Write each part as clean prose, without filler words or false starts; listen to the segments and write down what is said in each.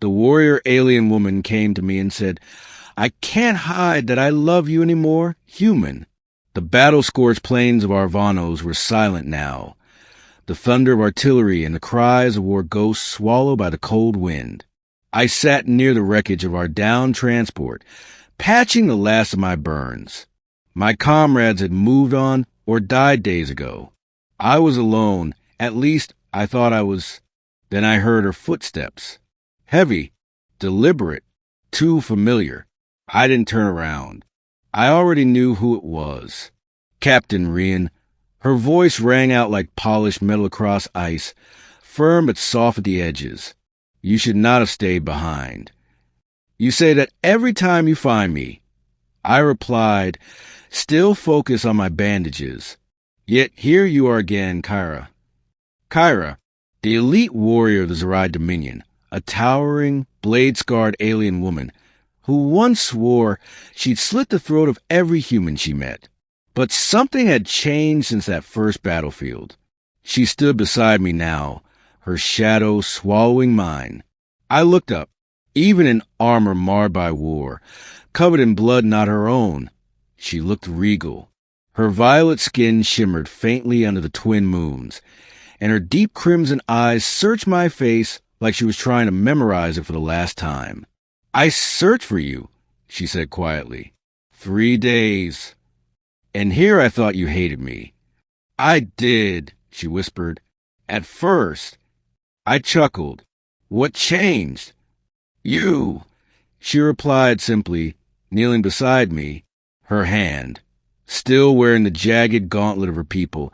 The warrior alien woman came to me and said, "I can't hide that I love you anymore, human." The battle-scorched plains of Arvanos were silent now, the thunder of artillery and the cries of war ghosts swallowed by the cold wind. I sat near the wreckage of our downed transport, patching the last of my burns. My comrades had moved on or died days ago. I was alone, at least I thought I was. Then I heard her footsteps. Heavy, deliberate, too familiar. I didn't turn around. I already knew who it was. Captain Rian. Her voice rang out like polished metal across ice, firm but soft at the edges. "You should not have stayed behind. You say that every time you find me." I replied, still focused on my bandages. "Yet here you are again, Kyra." Kyra, the elite warrior of the Zerai Dominion, a towering, blade-scarred alien woman who once swore she'd slit the throat of every human she met. But something had changed since that first battlefield. She stood beside me now, her shadow swallowing mine. I looked up, even in armor marred by war, covered in blood not her own. She looked regal. Her violet skin shimmered faintly under the twin moons, and her deep crimson eyes searched my face like she was trying to memorize it for the last time. "I searched for you," she said quietly. 3 days. "And here I thought you hated me." "I did," she whispered. "At first." I chuckled. "What changed?" "You," she replied simply, kneeling beside me, her hand, still wearing the jagged gauntlet of her people,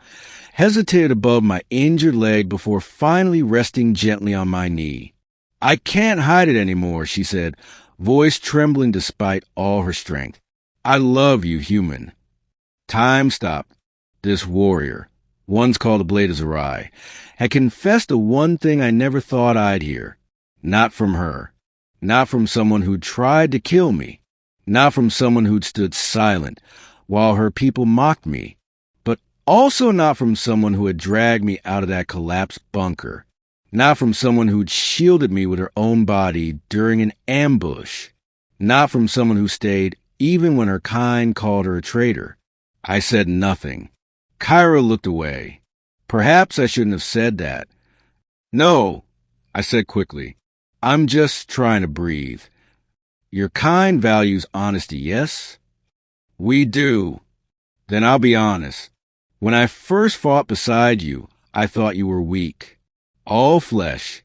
hesitated above my injured leg before finally resting gently on my knee. "I can't hide it anymore," she said, voice trembling despite all her strength. "I love you, human." Time stopped. This warrior, once called the Blade of Zerai, had confessed the one thing I never thought I'd hear. Not from her. Not from someone who'd tried to kill me. Not from someone who'd stood silent while her people mocked me. But also not from someone who had dragged me out of that collapsed bunker. Not from someone who'd shielded me with her own body during an ambush. Not from someone who stayed even when her kind called her a traitor. I said nothing. Kyra looked away. Perhaps I shouldn't have said that. "No," I said quickly. "I'm just trying to breathe. Your kind values honesty, yes?" "We do." "Then I'll be honest. When I first fought beside you, I thought you were weak. All flesh.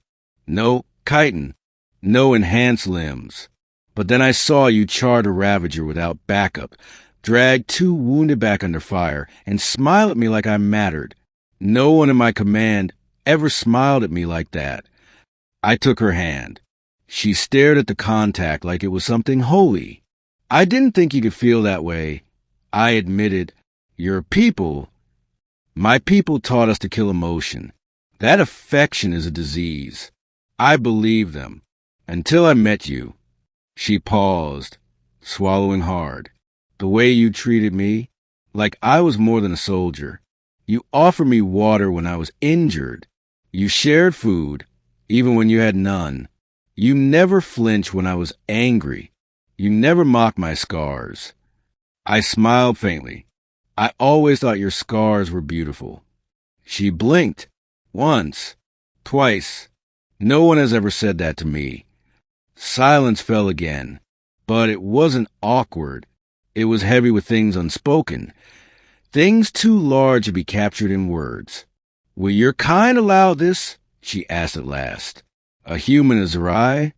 No chitin. No enhanced limbs. But then I saw you charge a Ravager without backup, drag 2 wounded back under fire, and smile at me like I mattered. No one in my command ever smiled at me like that." I took her hand. She stared at the contact like it was something holy. "I didn't think you could feel that way." I admitted, "Your people, my people taught us to kill emotion. That affection is a disease. I believed them. Until I met you." She paused, swallowing hard. "The way you treated me, like I was more than a soldier. You offered me water when I was injured. You shared food, even when you had none. You never flinched when I was angry. You never mocked my scars." I smiled faintly. "I always thought your scars were beautiful." She blinked. Once. Twice. No one has ever said that to me. Silence fell again. But it wasn't awkward. It was heavy with things unspoken. Things too large to be captured in words. "Will your kind allow this?" she asked at last. "A human as Zerai?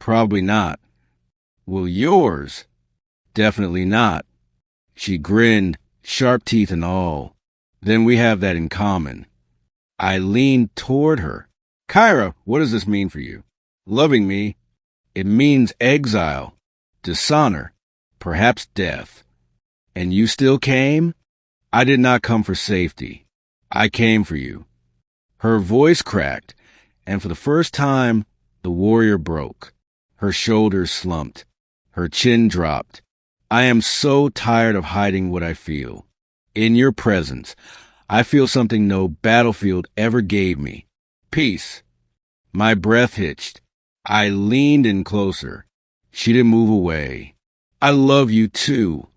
Probably not." "Will yours?" "Definitely not." She grinned, sharp teeth and all. "Then we have that in common." I leaned toward her. "Kyra, what does this mean for you?" "Loving me, it means exile, dishonor, perhaps death." "And you still came?" "I did not come for safety. I came for you." Her voice cracked, and for the first time, the warrior broke. Her shoulders slumped. Her chin dropped. "I am so tired of hiding what I feel. In your presence, I feel something no battlefield ever gave me. Peace." My breath hitched. I leaned in closer. She didn't move away. I love you too,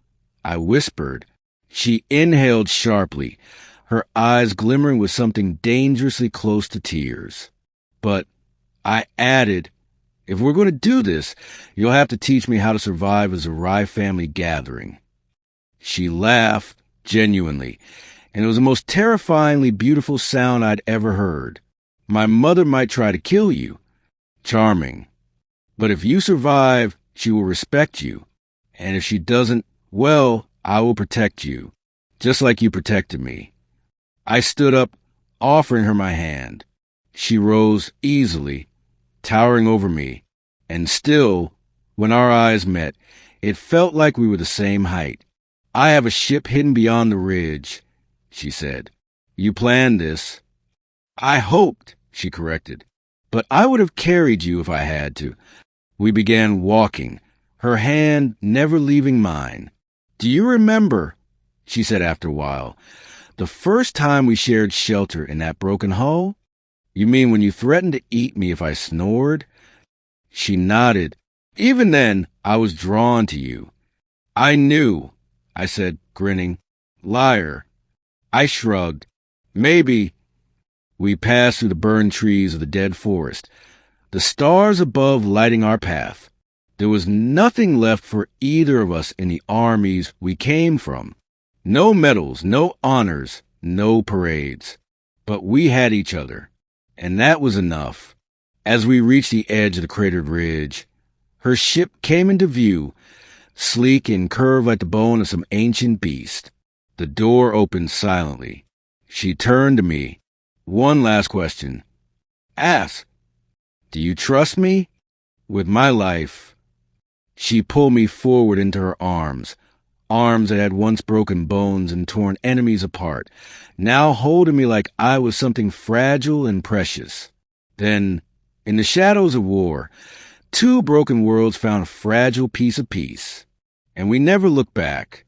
I whispered. She inhaled sharply, her eyes glimmering with something dangerously close to tears. But I added, if we're going to do this, you'll have to teach me how to survive a Zerai family gathering. She laughed, genuinely, and it was the most terrifyingly beautiful sound I'd ever heard. My mother might try to kill you. Charming. But if you survive, she will respect you. And if she doesn't, well, I will protect you, just like you protected me. I stood up, offering her my hand. She rose easily, towering over me, and still, when our eyes met, it felt like we were the same height. I have a ship hidden beyond the ridge, she said. You planned this. I hoped, she corrected, but I would have carried you if I had to. We began walking, her hand never leaving mine. Do you remember, she said after a while, the first time we shared shelter in that broken hull? You mean when you threatened to eat me if I snored? She nodded. Even then, I was drawn to you. I knew, I said, grinning. Liar. I shrugged. Maybe. We passed through the burned trees of the dead forest, the stars above lighting our path. There was nothing left for either of us in the armies we came from. No medals, no honors, no parades. But we had each other, and that was enough. As we reached the edge of the cratered ridge, her ship came into view, sleek and curved like the bone of some ancient beast. The door opened silently. She turned to me. One last question. Ask. Do you trust me? With my life. She pulled me forward into her arms that had once broken bones and torn enemies apart, now holding me like I was something fragile and precious. Then, in the shadows of war, two broken worlds found a fragile piece of peace, and we never looked back.